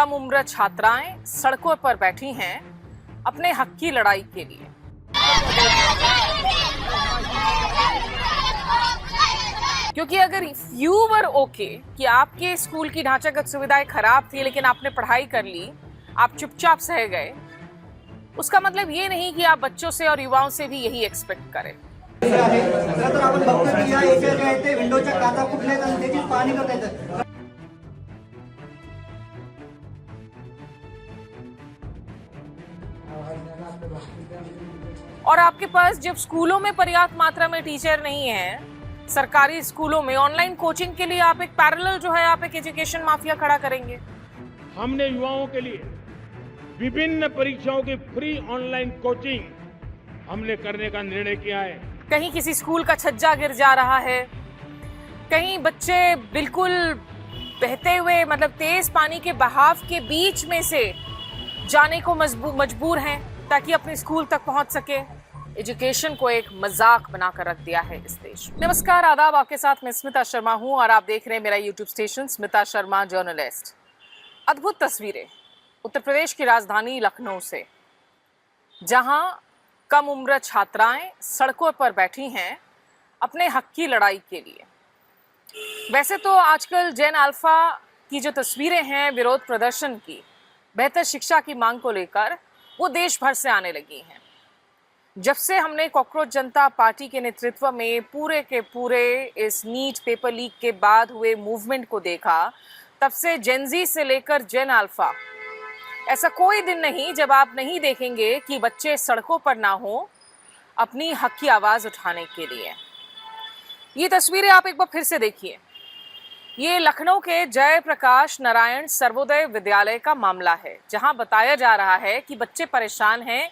कम उम्र छात्राएं सड़कों पर बैठी हैं अपने हक की लड़ाई के लिए। क्योंकि अगर यू वर ओके कि आपके स्कूल की ढांचागत सुविधाएं खराब थी लेकिन आपने पढ़ाई कर ली, आप चुपचाप सह गए, उसका मतलब ये नहीं कि आप बच्चों से और युवाओं से भी यही एक्सपेक्ट करें। विंडोच्या काचा फुटल्या आणि त्याची पाणी करतात। और आपके पास जब स्कूलों में पर्याप्त मात्रा में टीचर नहीं है, सरकारी स्कूलों में ऑनलाइन कोचिंग के लिए आप एक पैरेलल जो है आप एक एजुकेशन माफिया खड़ा करेंगे। हमने युवाओं के लिए विभिन्न परीक्षाओं की फ्री ऑनलाइन कोचिंग हमने करने का निर्णय किया है। कहीं किसी स्कूल का छज्जा गिर जा रहा है, कहीं बच्चे बिल्कुल बहते हुए मतलब तेज पानी के बहाव के बीच में से जाने को मजबूर हैं ताकि अपने स्कूल तक पहुंच सके। एजुकेशन को एक मजाक बनाकर रख दिया है इस देश में। नमस्कार, आदाब, आपके साथ मैं स्मिता शर्मा हूं और आप देख रहे हैं मेरा YouTube station Smita Sharma journalist. अद्भुत तस्वीरें उत्तर प्रदेश की राजधानी लखनऊ से, जहां कम उम्र छात्राएं सड़कों पर बैठी हैं अपने हक की लड़ाई के लिए। वैसे तो आजकल जेन अल्फा की जो तस्वीरें हैं विरोध प्रदर्शन की, बेहतर शिक्षा की मांग को लेकर, वो देश भर से आने लगी हैं। जब से हमने कॉकरोच जनता पार्टी के नेतृत्व में पूरे के पूरे इस नीट पेपर लीक के बाद हुए मूवमेंट को देखा, तब से जेनजी से लेकर जेन अल्फा, ऐसा कोई दिन नहीं जब आप नहीं देखेंगे कि बच्चे सड़कों पर ना हो अपनी हक की आवाज उठाने के लिए। ये तस्वीरें आप एक बार फिर से देखिए। ये लखनऊ के जयप्रकाश नारायण सर्वोदय विद्यालय का मामला है, जहां बताया जा रहा है कि बच्चे परेशान हैं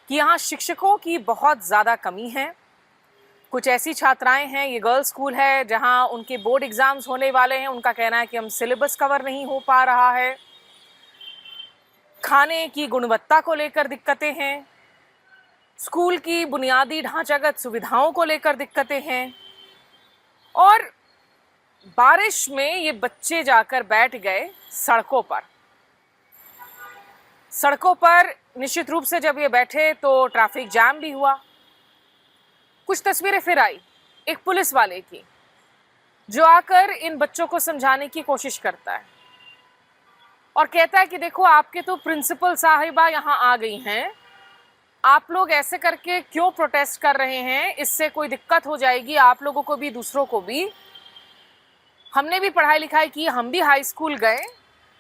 कि यहाँ शिक्षकों की बहुत ज़्यादा कमी है। कुछ ऐसी छात्राएं हैं, ये गर्ल्स स्कूल है जहां उनके बोर्ड एग्जाम्स होने वाले हैं, उनका कहना है कि हम सिलेबस कवर नहीं हो पा रहा है। खाने की गुणवत्ता को लेकर दिक्कतें हैं, स्कूल की बुनियादी ढांचागत सुविधाओं को लेकर दिक्कतें हैं, और बारिश में ये बच्चे जाकर बैठ गए सड़कों पर। सड़कों पर निश्चित रूप से जब ये बैठे तो ट्रैफिक जाम भी हुआ। कुछ तस्वीरें फिर आई एक पुलिस वाले की, जो आकर इन बच्चों को समझाने की कोशिश करता है और कहता है कि देखो, आपके तो प्रिंसिपल साहिबा यहाँ आ गई हैं, आप लोग ऐसे करके क्यों प्रोटेस्ट कर रहे हैं, इससे कोई दिक्कत हो जाएगी आप लोगों को भी, दूसरों को भी। हमने भी पढ़ाई लिखाई की, हम भी हाई स्कूल गए,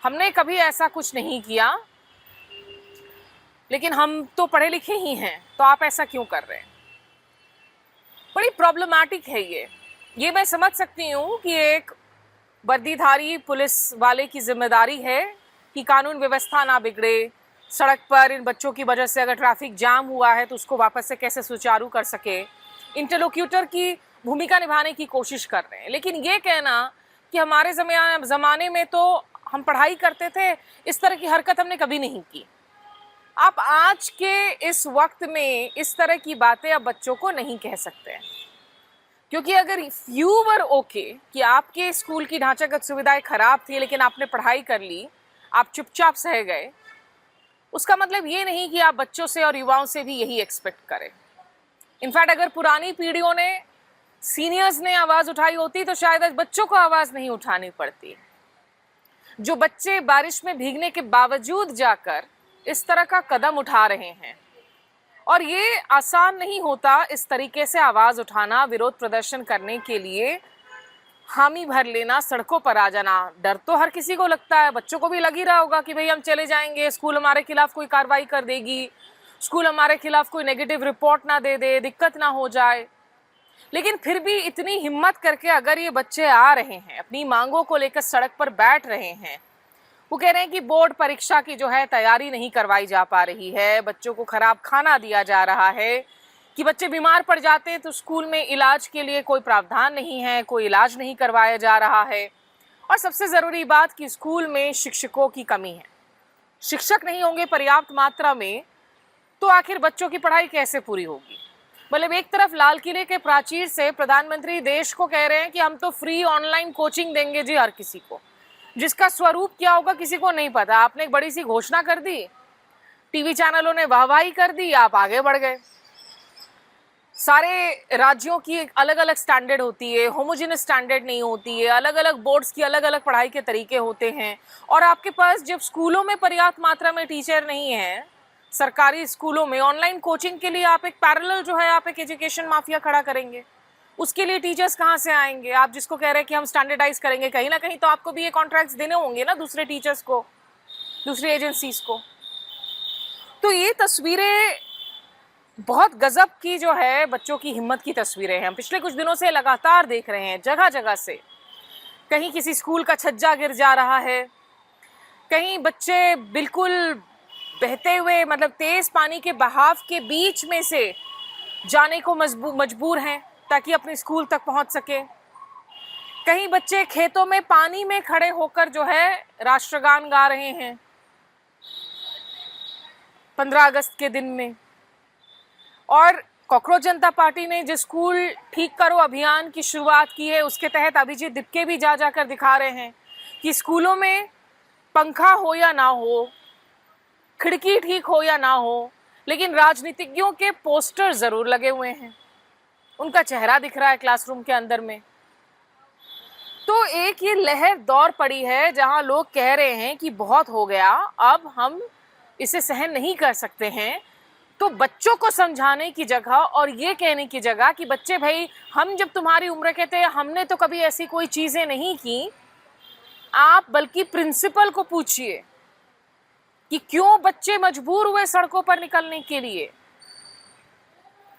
हमने कभी ऐसा कुछ नहीं किया, लेकिन हम तो पढ़े लिखे ही हैं, तो आप ऐसा क्यों कर रहे हैं। बड़ी प्रॉब्लमैटिक है ये मैं समझ सकती हूँ कि एक वर्दीधारी पुलिस वाले की जिम्मेदारी है कि कानून व्यवस्था ना बिगड़े, सड़क पर इन बच्चों की वजह से अगर ट्रैफिक जाम हुआ है तो उसको वापस से कैसे सुचारू कर सके, इंटरलोक्यूटर की भूमिका निभाने की कोशिश कर रहे हैं। लेकिन ये कहना कि हमारे ज़माने में तो हम पढ़ाई करते थे, इस तरह की हरकत हमने कभी नहीं की। आप आज के इस वक्त में इस तरह की बातें अब बच्चों को नहीं कह सकते हैं, क्योंकि अगर यू वर ओके कि आपके स्कूल की ढांचागत सुविधाएं खराब थी लेकिन आपने पढ़ाई कर ली, आप चुपचाप सह गए, उसका मतलब ये नहीं कि आप बच्चों से और युवाओं से भी यही एक्सपेक्ट करें। इनफैक्ट अगर पुरानी पीढ़ियों ने, सीनियर्स ने आवाज़ उठाई होती तो शायद आज बच्चों को आवाज़ नहीं उठानी पड़ती। जो बच्चे बारिश में भीगने के बावजूद जाकर इस तरह का कदम उठा रहे हैं, और ये आसान नहीं होता इस तरीके से आवाज़ उठाना, विरोध प्रदर्शन करने के लिए हामी भर लेना, सड़कों पर आ जाना। डर तो हर किसी को लगता है, बच्चों को भी लग ही रहा होगा कि भाई हम चले जाएंगे, स्कूल हमारे खिलाफ कोई कार्रवाई कर देगी, स्कूल हमारे खिलाफ कोई नेगेटिव रिपोर्ट ना दे दे, दिक्कत ना हो जाए। लेकिन फिर भी इतनी हिम्मत करके अगर ये बच्चे आ रहे हैं, अपनी मांगों को लेकर सड़क पर बैठ रहे हैं, वो कह रहे हैं कि बोर्ड परीक्षा की जो है तैयारी नहीं करवाई जा पा रही है, बच्चों को खराब खाना दिया जा रहा है, कि बच्चे बीमार पड़ जाते हैं तो स्कूल में इलाज के लिए कोई प्रावधान नहीं है, कोई इलाज नहीं करवाया जा रहा है, और सबसे ज़रूरी बात कि स्कूल में शिक्षकों की कमी है। शिक्षक नहीं होंगे पर्याप्त मात्रा में तो आखिर बच्चों की पढ़ाई कैसे पूरी होगी। मतलब एक तरफ लाल किले के प्राचीर से प्रधानमंत्री देश को कह रहे हैं कि हम तो फ्री ऑनलाइन कोचिंग देंगे जी हर किसी को, जिसका स्वरूप क्या होगा किसी को नहीं पता। आपने एक बड़ी सी घोषणा कर दी, टीवी चैनलों ने वाहवाही कर दी, आप आगे बढ़ गए। सारे राज्यों की एक अलग अलग स्टैंडर्ड होती है, होमोजेनस स्टैंडर्ड नहीं होती है, अलग अलग बोर्ड्स की अलग अलग पढ़ाई के तरीके होते हैं। और आपके पास जब स्कूलों में पर्याप्त मात्रा में टीचर नहीं है, सरकारी स्कूलों में ऑनलाइन कोचिंग के लिए आप एक पैरेलल जो है आप एक एजुकेशन माफिया खड़ा करेंगे। उसके लिए टीचर्स कहाँ से आएंगे? आप जिसको कह रहे हैं कि हम स्टैंडर्डाइज करेंगे, कहीं ना कहीं तो आपको भी ये कॉन्ट्रैक्ट्स देने होंगे ना दूसरे टीचर्स को, दूसरी एजेंसीज को। तो ये तस्वीरें बहुत गजब की जो है बच्चों की हिम्मत की तस्वीरें हैं। हम पिछले कुछ दिनों से लगातार देख रहे हैं, जगह जगह से कहीं किसी स्कूल का छज्जा गिर जा रहा है, कहीं बच्चे बिल्कुल बहते हुए मतलब तेज पानी के बहाव के बीच में से जाने को मजबूर हैं ताकि अपने स्कूल तक पहुंच सके। कहीं बच्चे खेतों में पानी में खड़े होकर जो है राष्ट्रगान गा रहे हैं 15 अगस्त के दिन में। और कॉकरोच जनता पार्टी ने जो स्कूल ठीक करो अभियान की शुरुआत की है, उसके तहत अभिजीत दिपके भी जा जाकर दिखा रहे हैं कि स्कूलों में पंखा हो या ना हो, खिड़की ठीक हो या ना हो, लेकिन राजनीतिज्ञों के पोस्टर जरूर लगे हुए हैं, उनका चेहरा दिख रहा है क्लासरूम के अंदर में। तो एक ये लहर दौर पड़ी है जहां लोग कह रहे हैं कि बहुत हो गया, अब हम इसे सहन नहीं कर सकते हैं। तो बच्चों को समझाने की जगह और ये कहने की जगह कि बच्चे भाई, हम जब तुम्हारी उम्र के थे हमने तो कभी ऐसी कोई चीजें नहीं की, आप बल्कि प्रिंसिपल को पूछिए कि क्यों बच्चे मजबूर हुए सड़कों पर निकलने के लिए,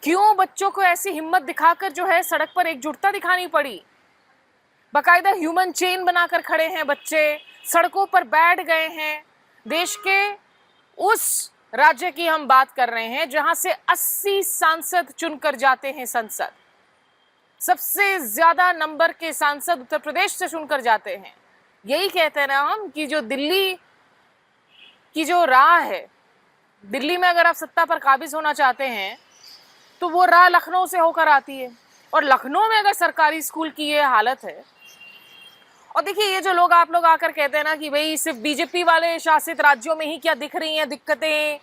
क्यों बच्चों को ऐसी हिम्मत दिखाकर जो है सड़क पर एकजुटता दिखानी पड़ी। बाकायदा ह्यूमन चेन बनाकर खड़े हैं बच्चे, सड़कों पर बैठ गए हैं। देश के उस राज्य की हम बात कर रहे हैं जहां से 80 सांसद चुनकर जाते हैं संसद, सबसे ज्यादा नंबर के सांसद उत्तर प्रदेश से चुनकर जाते हैं। यही कहते हैं ना हम कि जो दिल्ली की जो राह है, दिल्ली में अगर आप सत्ता पर काबिज होना चाहते हैं तो वो राह लखनऊ से होकर आती है। और लखनऊ में अगर सरकारी स्कूल की ये हालत है, और देखिए ये जो लोग आप लोग आकर कहते हैं ना कि भाई सिर्फ बीजेपी वाले शासित राज्यों में ही क्या दिख रही हैं दिक्कतें,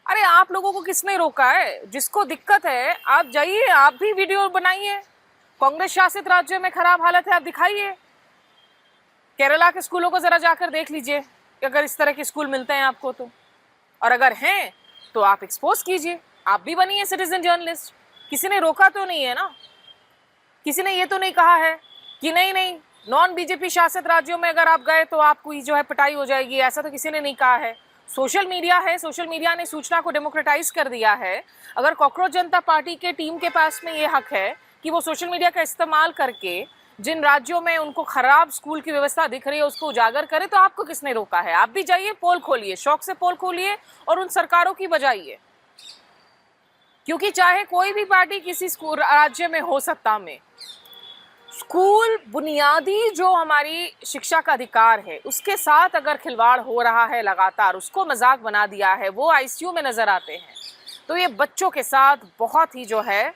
अरे आप लोगों को किसने रोका है? जिसको दिक्कत है आप जाइए, आप भी वीडियो बनाइए। कांग्रेस शासित राज्यों में खराब हालत है, आप दिखाइए। केरला के स्कूलों को जरा जाकर देख लीजिए कि अगर इस तरह के स्कूल मिलते हैं आपको तो, और अगर हैं तो आप एक्सपोज कीजिए, आप भी बनिए सिटीजन जर्नलिस्ट। किसी ने रोका तो नहीं है ना, किसी ने ये तो नहीं कहा है कि नहीं नॉन बीजेपी शासित राज्यों में अगर आप गए तो आपको जो है पिटाई हो जाएगी, ऐसा तो किसी ने नहीं कहा है। सोशल मीडिया है, सोशल मीडिया ने सूचना को डेमोक्रेटाइज कर दिया है। अगर कॉकरोच जनता पार्टी के टीम के पास में ये हक है कि वो सोशल मीडिया का इस्तेमाल करके जिन राज्यों में उनको खराब स्कूल की व्यवस्था दिख रही है उसको उजागर करे, तो आपको किसने रोका है? आप भी जाइए, पोल खोलिए, शौक से पोल खोलिए और उन सरकारों की बजाइए। क्योंकि चाहे कोई भी पार्टी किसी स्कूल राज्य में हो सत्ता में, स्कूल बुनियादी जो हमारी शिक्षा का अधिकार है उसके साथ अगर खिलवाड़ हो रहा है लगातार, उसको मजाक बना दिया है, वो आईसीयू में नजर आते हैं, तो ये बच्चों के साथ बहुत ही जो है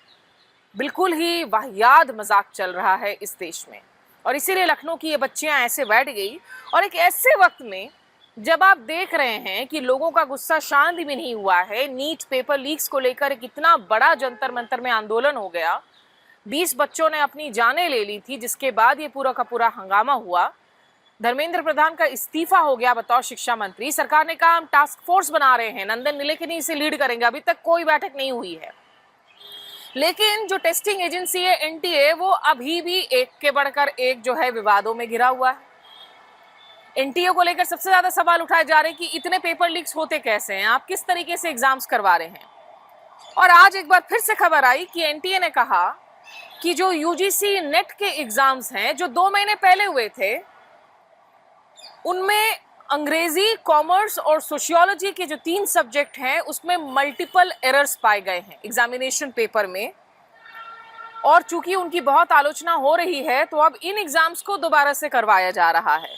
बिल्कुल ही वाहियात मजाक चल रहा है इस देश में। और इसीलिए लखनऊ की ये बच्चियां ऐसे बैठ गई। और एक ऐसे वक्त में जब आप देख रहे हैं कि लोगों का गुस्सा शांत भी नहीं हुआ है, नीट पेपर लीक्स को लेकर एक इतना बड़ा जंतर मंतर में आंदोलन हो गया, 20 बच्चों ने अपनी जानें ले ली थी, जिसके बाद ये पूरा का पूरा हंगामा हुआ। धर्मेंद्र प्रधान का इस्तीफा हो गया बतौर शिक्षा मंत्री। सरकार ने कहा हम टास्क फोर्स बना रहे हैं, नंदन नीलेकनी इसे लीड करेंगे। अभी तक कोई बैठक नहीं हुई है, लेकिन जो टेस्टिंग एजेंसी है एनटीए, वो अभी भी एक के बढ़कर एक जो है विवादों में घिरा हुआ है। एनटीए को लेकर सबसे ज्यादा सवाल उठाए जा रहे हैं कि इतने पेपर लीक्स होते कैसे हैं, आप किस तरीके से एग्जाम्स करवा रहे हैं। और आज एक बार फिर से खबर आई कि एनटीए ने कहा कि जो यूजीसी नेट के एग्जाम्स हैं जो 2 महीने पहले हुए थे, उनमें अंग्रेजी, कॉमर्स और सोशियोलॉजी के जो 3 सब्जेक्ट हैं उसमें मल्टीपल एरर्स पाए गए हैं एग्जामिनेशन पेपर में। और चूंकि उनकी बहुत आलोचना हो रही है तो अब इन एग्जाम्स को दोबारा से करवाया जा रहा है।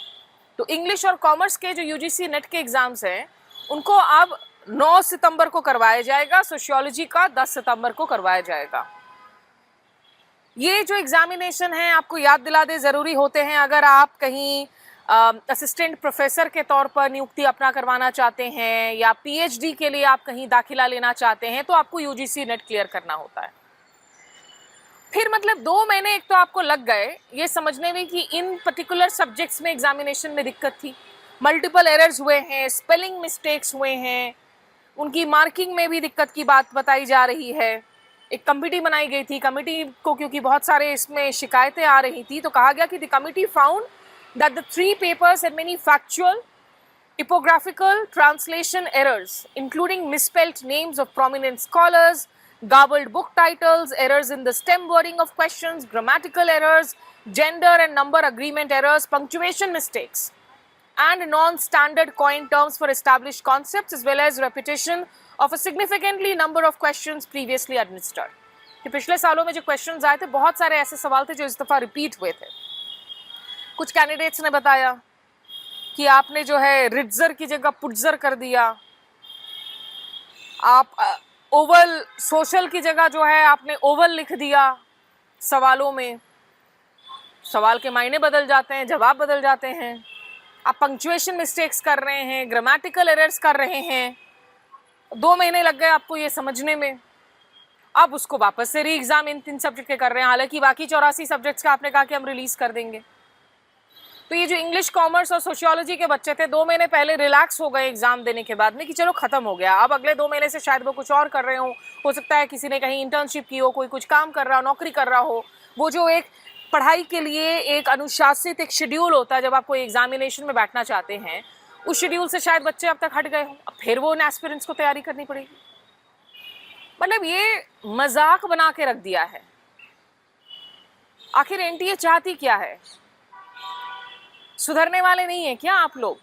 तो इंग्लिश और कॉमर्स के जो यूजीसी नेट के एग्जाम्स हैं उनको अब 9 सितंबर को करवाया जाएगा, सोशियोलॉजी का 10 सितंबर को करवाया जाएगा। ये जो एग्जामिनेशन है, आपको याद दिला दे, जरूरी होते हैं। अगर आप कहीं असिस्टेंट प्रोफेसर के तौर पर नियुक्ति अपना करवाना चाहते हैं या पीएचडी के लिए आप कहीं दाखिला लेना चाहते हैं तो आपको यूजीसी नेट क्लियर करना होता है। फिर मतलब 2 महीने एक तो आपको लग गए ये समझने में कि इन पर्टिकुलर सब्जेक्ट्स में एग्जामिनेशन में दिक्कत थी, मल्टीपल एरर्स हुए हैं, स्पेलिंग मिस्टेक्स हुए हैं, उनकी मार्किंग में भी दिक्कत की बात बताई जा रही है। एक कमिटी बनाई गई थी, कमिटी को क्योंकि बहुत सारे इसमें शिकायतें आ रही थी तो कहा गया कि the committee found that the 3 papers had many factual, typographical, translation errors, including misspelled names of prominent scholars, garbled book titles, errors in the stem wording of questions, grammatical errors, gender and number agreement errors, punctuation mistakes, and non-standard coin terms for established concepts, as well as repetition of a significantly number of questions previously administered. कि पिछले सालों में जो questions आए थे बहुत सारे ऐसे सवाल थे जो इस दफ़ा रिपीट हुए थे। कुछ कैंडिडेट्स ने बताया कि आपने जो है रिट्जर की जगह पुट्जर कर दिया, आप ओवल सोशल की जगह जो है आपने ओवल लिख दिया सवालों में, सवाल के मायने बदल जाते हैं, जवाब बदल जाते हैं, आप पंक्चुएशन मिस्टेक्स कर रहे हैं, ग्रामेटिकल एरर्स कर रहे हैं। 2 महीने लग गए आपको ये समझने में। अब उसको वापस से री एग्जाम इन 3 सब्जेक्ट के कर रहे हैं, हालांकि बाकी 84 सब्जेक्ट्स का आपने कहा कि हम रिलीज कर देंगे। तो ये जो इंग्लिश, कॉमर्स और सोशियोलॉजी के बच्चे थे 2 महीने पहले रिलैक्स हो गए एग्जाम देने के बाद में कि चलो खत्म हो गया, अब अगले 2 महीने से शायद वो कुछ और कर रहे हो सकता है किसी ने कहीं इंटर्नशिप की हो, कोई कुछ काम कर रहा हो, नौकरी कर रहा हो। वो जो एक पढ़ाई के लिए एक अनुशासित एक शेड्यूल होता है जब आप कोई एग्जामिनेशन में बैठना चाहते हैं, उस शेड्यूल से शायद बच्चे अब तक हट गए हो, अब फिर वो उन एस्पिरेंट्स को तैयारी करनी पड़ेगी। मतलब ये मजाक बना के रख दिया है। आखिर एनटीए चाहती क्या है? सुधरने वाले नहीं है क्या आप लोग?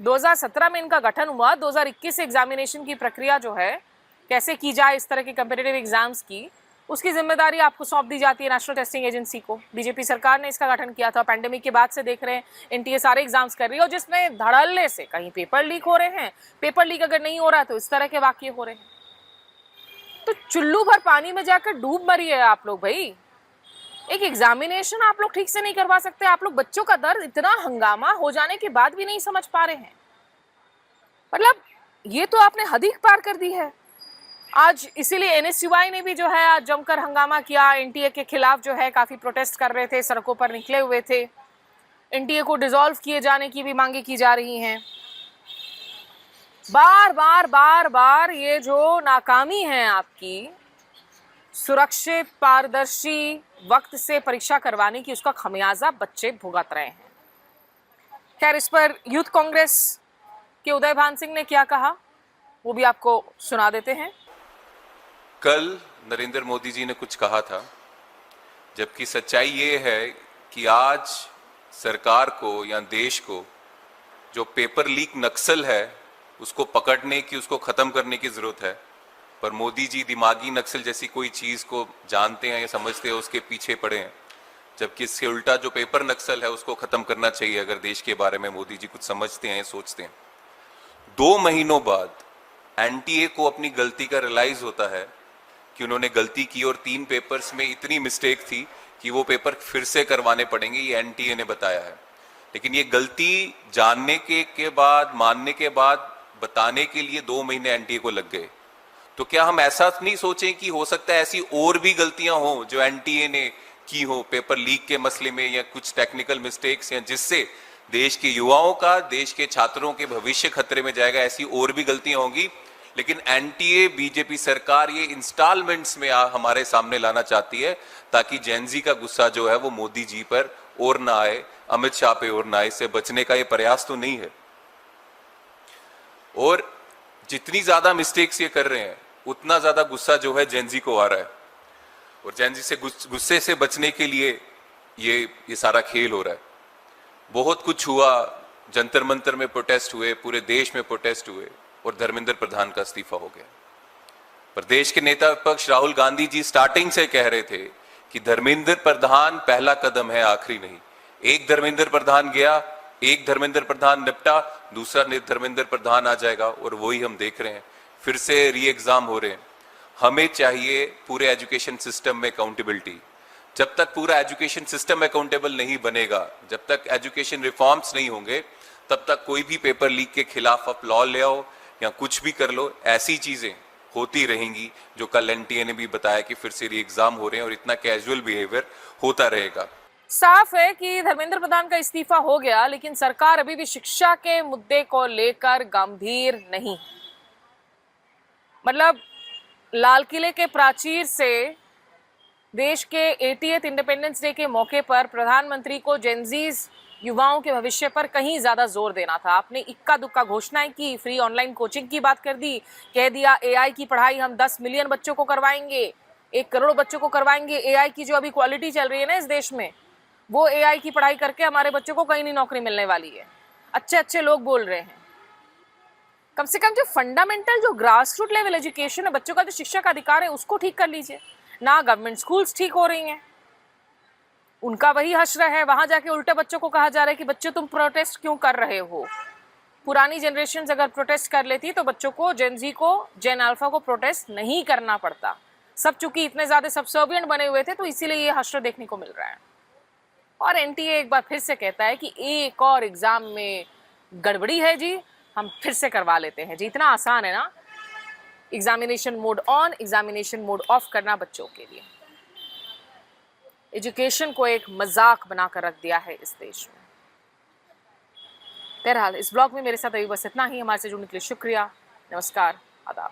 2017 में इनका गठन हुआ, 2021 एग्जामिनेशन की प्रक्रिया जो है कैसे की जाए इस तरह के कंपेटिटिव एग्जाम्स की, उसकी जिम्मेदारी आपको सौंप दी जाती है नेशनल टेस्टिंग एजेंसी को। बीजेपी सरकार ने इसका गठन किया था, पैंडेमिक के बाद से देख रहे हैं एनटीए सारे एग्जाम्स कर रही है और जिसमें धड़ल्ले से कहीं पेपर लीक हो रहे हैं, पेपर लीक अगर नहीं हो रहा है तो इस तरह के वाकये हो रहे हैं। तो चुल्लू भर पानी में जाकर डूब मरी है आप लोग भाई। एक एग्जामिनेशन आप लोग ठीक से नहीं करवा सकते, आप लोग बच्चों का दर्द इतना हंगामा हो जाने के बाद भी नहीं समझ पा रहे हैं। मतलब ये तो आपने हद ही पार कर दी है। आज इसीलिए एनएसयूआई ने भी जो है आज जमकर हंगामा किया, एनटीए के खिलाफ जो है काफी प्रोटेस्ट कर रहे थे, सड़कों पर निकले हुए थे। एनटीए को डिसॉल्व किए जाने की भी मांगे की जा रही हैं। बार बार बार बार ये जो नाकामी है आपकी सुरक्षित, पारदर्शी वक्त से परीक्षा करवाने की, उसका खमियाजा बच्चे भुगत रहे हैं। खैर, इस पर यूथ कांग्रेस के उदय भान सिंह ने क्या कहा वो भी आपको सुना देते हैं। कल नरेंद्र मोदी जी ने कुछ कहा था, जबकि सच्चाई ये है कि आज सरकार को या देश को जो पेपर लीक नक्सल है उसको पकड़ने की, उसको खत्म करने की जरूरत है। पर मोदी जी दिमागी नक्सल जैसी कोई चीज को जानते हैं या समझते हैं, उसके पीछे पड़े हैं। जबकि इससे उल्टा जो पेपर नक्सल है उसको खत्म करना चाहिए अगर देश के बारे में मोदी जी कुछ समझते हैं, सोचते हैं। 2 महीनों बाद एनटीए को अपनी गलती का रियलाइज होता है कि उन्होंने गलती की और 3 पेपर्स में इतनी मिस्टेक थी कि वो पेपर फिर से करवाने पड़ेंगे, ये एनटीए ने बताया है। लेकिन ये गलती जानने के बाद, मानने के बाद बताने के लिए 2 महीने एनटीए को लग गए। तो क्या हम ऐसा नहीं सोचें कि हो सकता है ऐसी और भी गलतियां हो जो एनटीए ने की हो पेपर लीक के मसले में, या कुछ टेक्निकल मिस्टेक्स, या जिससे देश के युवाओं का, देश के छात्रों के भविष्य खतरे में जाएगा। ऐसी और भी गलतियां होंगी, लेकिन एनटीए, बीजेपी सरकार ये इंस्टॉलमेंट्स में हमारे सामने लाना चाहती है ताकि जेनजी का गुस्सा जो है वो मोदी जी पर और ना आए, अमित शाह पे और ना आए। इससे बचने का ये प्रयास तो नहीं है। और जितनी ज्यादा मिस्टेक्स ये कर रहे हैं उतना ज्यादा गुस्सा जो है जेनजी को आ रहा है, और जेनजी से गुस्से से बचने के लिए ये सारा खेल हो रहा है। बहुत कुछ हुआ, जंतर मंतर में प्रोटेस्ट हुए, पूरे देश में प्रोटेस्ट हुए, और धर्मेंद्र प्रधान का इस्तीफा हो गया। पर देश के नेता विपक्ष राहुल गांधी जी स्टार्टिंग से कह रहे थे कि धर्मेंद्र प्रधान पहला कदम है, आखिरी नहीं। एक धर्मेंद्र प्रधान गया, एक धर्मेंद्र प्रधान निपटा, दूसरा धर्मेंद्र प्रधान आ जाएगा, और वही हम देख रहे हैं। फिर से री एग्जाम हो रहे हैं। हमें चाहिए पूरे एजुकेशन सिस्टम में अकाउंटेबिलिटी, जब तक पूरा एजुकेशन सिस्टम अकाउंटेबल नहीं बनेगा, जब तक एजुकेशन रिफॉर्म्स नहीं होंगे, तब तक कोई भी पेपर लीक के खिलाफ आप लॉ ले आओ या कुछ भी कर लो, ऐसी चीजें होती रहेंगी। जो कल एनटीए ने भी बताया कि फिर से री एग्जाम हो रहे हैं और इतना कैजुअल बिहेवियर होता रहेगा। साफ है कि धर्मेंद्र प्रधान का इस्तीफा हो गया, लेकिन सरकार अभी भी शिक्षा के मुद्दे को लेकर गंभीर नहीं। मतलब लाल किले के प्राचीर से देश के 80th इंडिपेंडेंस डे के मौके पर प्रधानमंत्री को जेनजीज युवाओं के भविष्य पर कहीं ज्यादा जोर देना था। आपने इक्का दुक्का घोषणाएं की, फ्री ऑनलाइन कोचिंग की बात कर दी, कह दिया एआई की पढ़ाई हम 10 मिलियन बच्चों को करवाएंगे, 1 करोड़ बच्चों को करवाएंगे। एआई की जो अभी क्वालिटी चल रही है ना इस देश में, वो एआई की पढ़ाई करके हमारे बच्चों को कहीं नहीं नौकरी मिलने वाली है। अच्छे अच्छे लोग बोल रहे हैं। कम से कम जो फंडामेंटल जो ग्रास रूट लेवल एजुकेशन है, बच्चों का जो शिक्षा का अधिकार है, उसको ठीक कर लीजिए ना। गवर्नमेंट स्कूल्स ठीक हो रही हैं, उनका वही हश्र है। वहां जाके उल्टे बच्चों को कहा जा रहा है कि बच्चों तुम प्रोटेस्ट क्यों कर रहे हो। पुरानी जनरेशन अगर प्रोटेस्ट कर लेती तो बच्चों को, जेन-जी को, जेन अल्फा को प्रोटेस्ट नहीं करना पड़ता। सब चूंकि इतने ज्यादा सबसर्विएंट बने हुए थे, तो इसीलिए ये हश्र देखने को मिल रहा है। और एनटीए एक बार फिर से कहता है कि एक और एग्जाम में गड़बड़ी है जी, हम फिर से करवा लेते हैं जी। इतना आसान है ना examination mode on, examination mode of करना बच्चों के लिए। एजुकेशन को एक मजाक बनाकर रख दिया है इस देश में। बहरहाल इस ब्लॉग में मेरे साथ अभी बस इतना ही। हमारे से जुड़ने के लिए शुक्रिया। नमस्कार, आदाब।